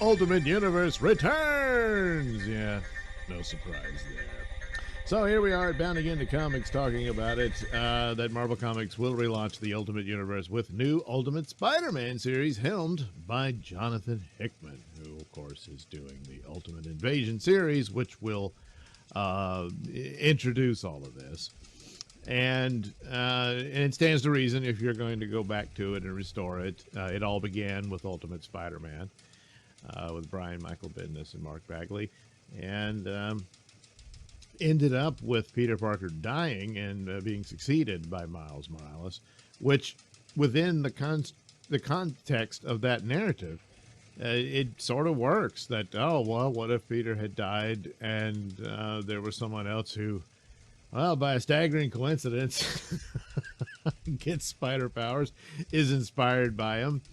Ultimate Universe returns! Yeah, no surprise there. So here we are at Bounding Into Comics talking about it, that Marvel Comics will relaunch the Ultimate Universe with new Ultimate Spider-Man series helmed by Jonathan Hickman, who, of course, is doing the Ultimate Invasion series, which will introduce all of this. And it stands to reason if you're going to go back to it and restore it. It all began with Ultimate Spider-Man. With Brian Michael Bendis and Mark Bagley, and ended up with Peter Parker dying and being succeeded by Miles Morales, which within the context of that narrative, it sort of works that, oh, well, what if Peter had died and there was someone else who, well, by a staggering coincidence, gets spider powers, is inspired by him,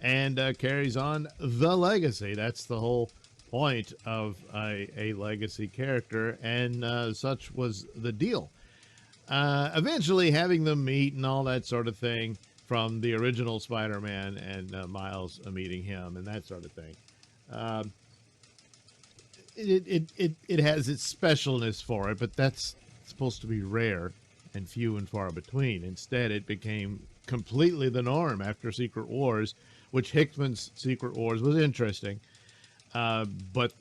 and carries on the legacy. That's the whole point of a legacy character, and such was the deal. Eventually having them meet and all that sort of thing from the original Spider-Man and Miles meeting him and that sort of thing. It has its specialness for it, but that's supposed to be rare and few and far between. Instead, it became completely the norm after Secret Wars, which Hickman's Secret Wars was interesting, but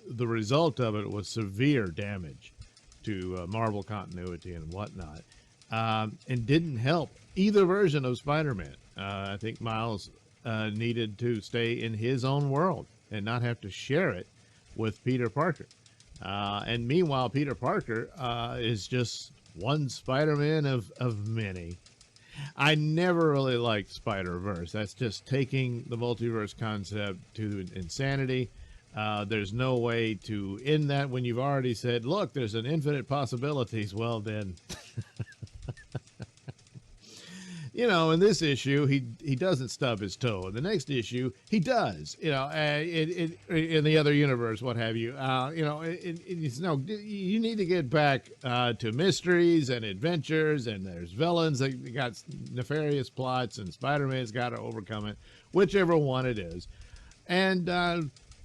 the result of it was severe damage to Marvel continuity and whatnot, and didn't help either version of Spider-Man. I think Miles needed to stay in his own world and not have to share it with Peter Parker. And meanwhile, Peter Parker is just one Spider-Man of many. I never really liked Spider-Verse. That's just taking the multiverse concept to insanity. There's no way to end that when you've already said, look, there's an infinite possibilities. Well, then, you know, in this issue, he doesn't stub his toe. In the next issue, he does. You know, in the other universe, what have you. You know, it's no. You need to get back to mysteries and adventures, and there's villains that got nefarious plots, and Spider-Man's got to overcome it, whichever one it is. And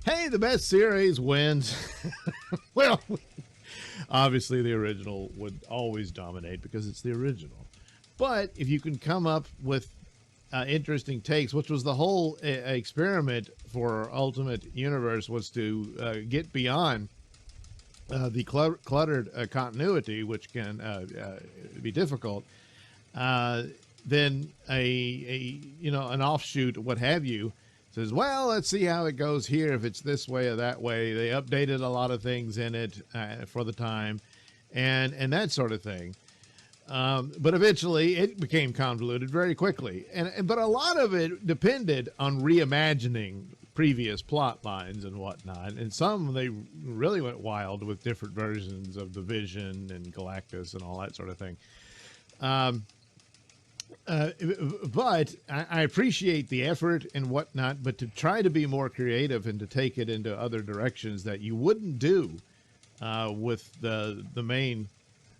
hey, the best series wins. Well, obviously the original would always dominate because it's the original. But if you can come up with interesting takes, which was the whole experiment for Ultimate Universe, was to get beyond the cluttered continuity, which can be difficult. Then an offshoot, what have you, says, well, let's see how it goes here. If it's this way or that way, they updated a lot of things in it for the time, and that sort of thing. But eventually it became convoluted very quickly. But a lot of it depended on reimagining previous plot lines and whatnot. And some, they really went wild with different versions of the Vision and Galactus and all that sort of thing. But I appreciate the effort and whatnot, but to try to be more creative and to take it into other directions that you wouldn't do with the main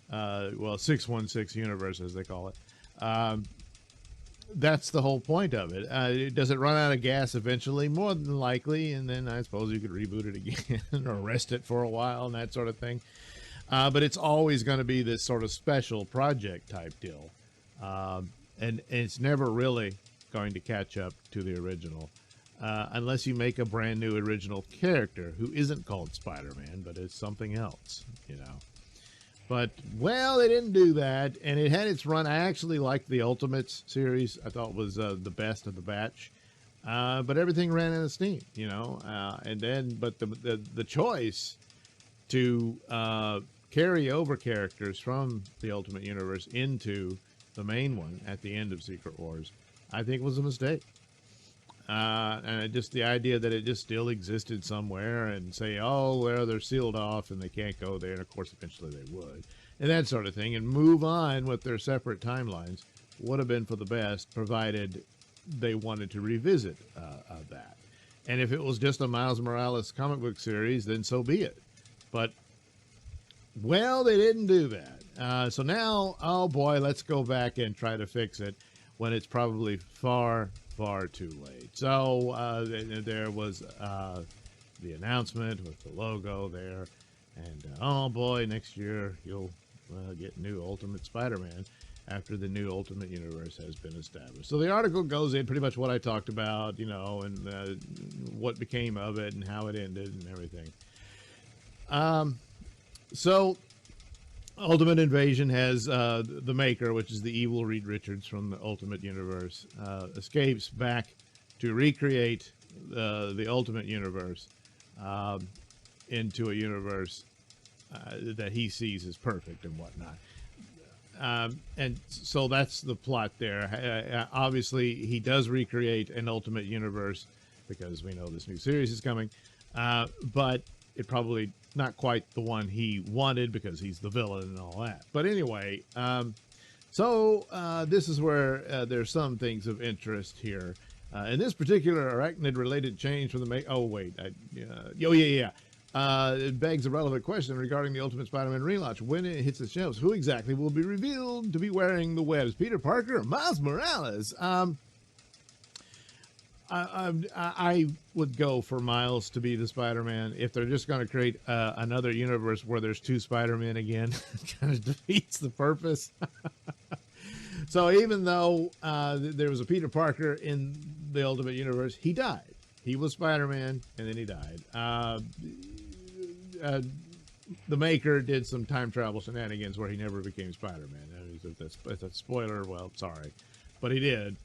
616 universe, as they call it. That's the whole point of it. Does it run out of gas eventually? More than likely, and then I suppose you could reboot it again or rest it for a while and that sort of thing. But it's always going to be this sort of special project type deal. And it's never really going to catch up to the original. Unless you make a brand new original character who isn't called Spider-Man, but is something else, you know. But, well, they didn't do that, and it had its run. I actually liked the Ultimates series. I thought it was the best of the batch. But everything ran out of steam, you know. But the choice to carry over characters from the Ultimate Universe into the main one at the end of Secret Wars, I think was a mistake. And just the idea that it just still existed somewhere and say, oh, well, they're sealed off and they can't go there. And of course, eventually they would, and that sort of thing, and move on with their separate timelines would have been for the best, provided they wanted to revisit that. And if it was just a Miles Morales comic book series, then so be it. But, well, they didn't do that. So now, oh boy, let's go back and try to fix it when it's probably far, far too late. So there was the announcement with the logo there, and oh boy, next year you'll get new Ultimate Spider-Man after the new Ultimate Universe has been established. So the article goes in pretty much what I talked about, and what became of it and how it ended and everything. So Ultimate Invasion has the Maker, which is the evil Reed Richards from the Ultimate Universe, escapes back to recreate the Ultimate Universe into a universe that he sees as perfect and whatnot. And so that's the plot there. Obviously, he does recreate an Ultimate Universe because we know this new series is coming, but it probably not quite the one he wanted because he's the villain and all that. But anyway, so this is where there's some things of interest here. In this particular arachnid-related change from the it begs a relevant question regarding the Ultimate Spider-Man relaunch. When it hits the shelves, who exactly will be revealed to be wearing the webs? Peter Parker or Miles Morales? I would go for Miles to be the Spider-Man. If they're just going to create another universe where there's two Spider-Men again, it kind of defeats the purpose. So even though there was a Peter Parker in the Ultimate Universe, he died. He was Spider-Man, and then he died. The Maker did some time travel shenanigans where he never became Spider-Man. If that's a spoiler, well, sorry. But he did.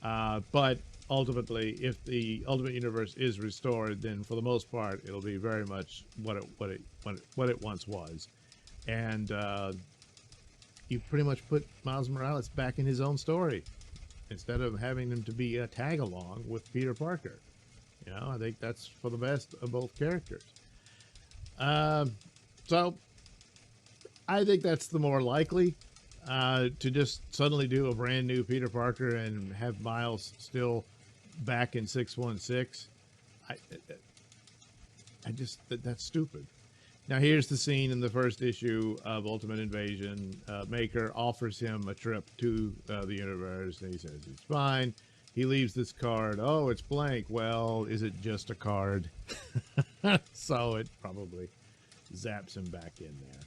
But ultimately, if the Ultimate Universe is restored, then for the most part, it'll be very much what it once was. And you pretty much put Miles Morales back in his own story instead of having him to be a tag along with Peter Parker. I think that's for the best of both characters. So I think that's the more likely, to just suddenly do a brand new Peter Parker and have Miles still back in 616. That's stupid. Now here's the scene in the first issue of Ultimate Invasion. Maker offers him a trip to the universe, and he says he's fine. He leaves this card. Oh, it's blank. Well, is it just a card? So it probably zaps him back in there.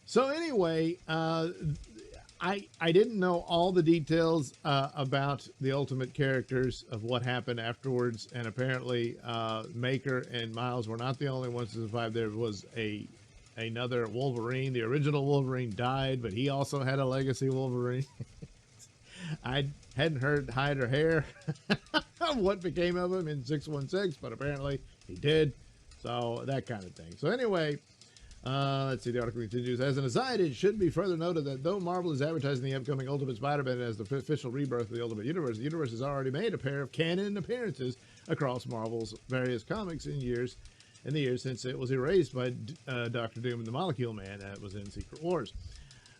So anyway, I didn't know all the details about the Ultimate characters of what happened afterwards, and apparently Maker and Miles were not the only ones to survive. There was another Wolverine. The original Wolverine died, but he also had a legacy Wolverine. I hadn't heard hide or hair what became of him in 616, but apparently he did. So that kind of thing. So anyway, let's see, the article continues. As an aside, it should be further noted that though Marvel is advertising the upcoming Ultimate Spider-Man as the official rebirth of the Ultimate Universe, the universe has already made a pair of canon appearances across Marvel's various comics in the years since it was erased by Dr. Doom and the Molecule Man. That was in Secret Wars.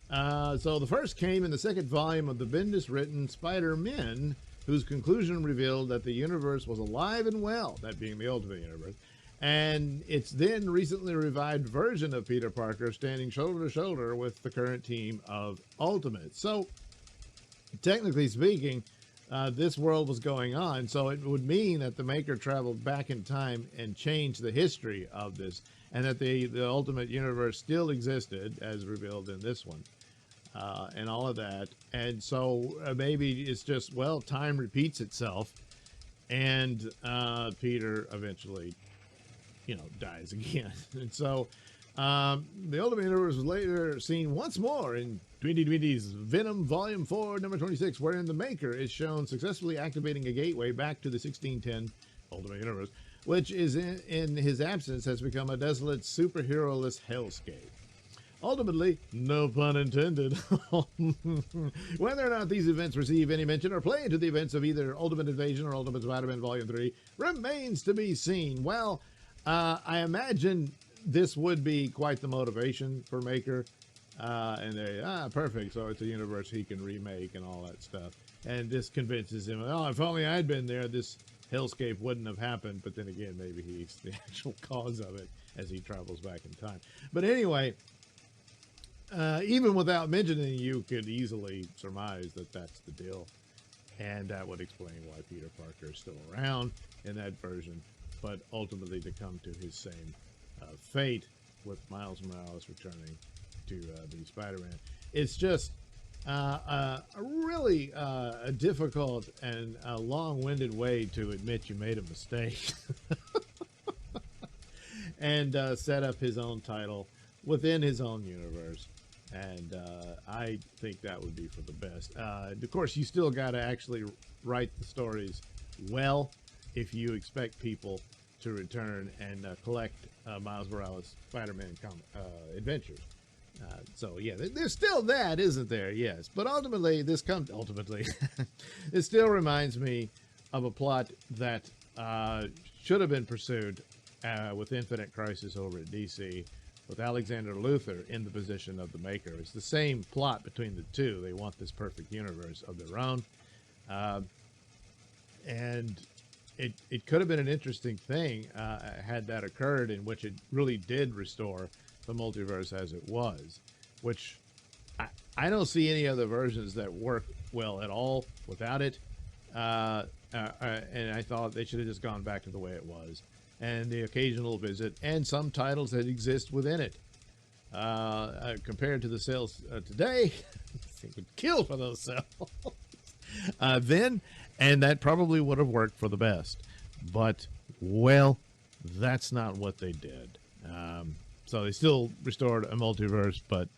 So the first came in the second volume of the Bendis-written Spider-Men, whose conclusion revealed that the universe was alive and well, that being the Ultimate Universe, and its then recently revived version of Peter Parker standing shoulder to shoulder with the current team of Ultimates. So, technically speaking, this world was going on, so it would mean that the Maker traveled back in time and changed the history of this, and that the Ultimate Universe still existed, as revealed in this one, and all of that. And so maybe it's just, well, time repeats itself, and Peter eventually, dies again. And so the Ultimate Universe was later seen once more in 2020's Venom Volume 4, number 26, wherein the Maker is shown successfully activating a gateway back to the 1610 Ultimate Universe, which is in his absence has become a desolate, superhero-less hellscape. Ultimately, no pun intended, whether or not these events receive any mention or play into the events of either Ultimate Invasion or Ultimate Spider-Man Volume 3 remains to be seen. Well, I imagine this would be quite the motivation for Maker. And they, perfect. So it's a universe he can remake and all that stuff. And this convinces him, oh, if only I'd been there, this hellscape wouldn't have happened. But then again, maybe he's the actual cause of it as he travels back in time. But anyway, even without mentioning, you could easily surmise that that's the deal. and that would explain why Peter Parker is still around in that version, but ultimately to come to his same fate with Miles Morales returning to be Spider-Man. It's just a really a difficult and a long-winded way to admit you made a mistake and set up his own title within his own universe. And I think that would be for the best. Of course, you still got to actually write the stories well if you expect people to return and collect Miles Morales Spider-Man adventures. So yeah, there's still that, isn't there? Yes, but ultimately, this it still reminds me of a plot that should have been pursued with Infinite Crisis over at DC, with Alexander Luthor in the position of the maker. It's the same plot between the two. They want this perfect universe of their own, and it could have been an interesting thing had that occurred, in which it really did restore the multiverse as it was, which I don't see any other versions that work well at all without it. And I thought they should have just gone back to the way it was, and the occasional visit and some titles that exist within it. Compared to the sales today, it would kill for those sales then, and that probably would have worked for the best. But, well, that's not what they did. So they still restored a multiverse, but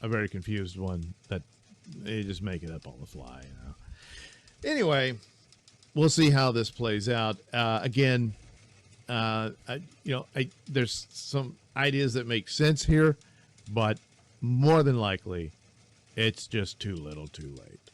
a very confused one that they just make it up on the fly, you know. Anyway, we'll see how this plays out. Again, there's some ideas that make sense here, but more than likely, it's just too little too late.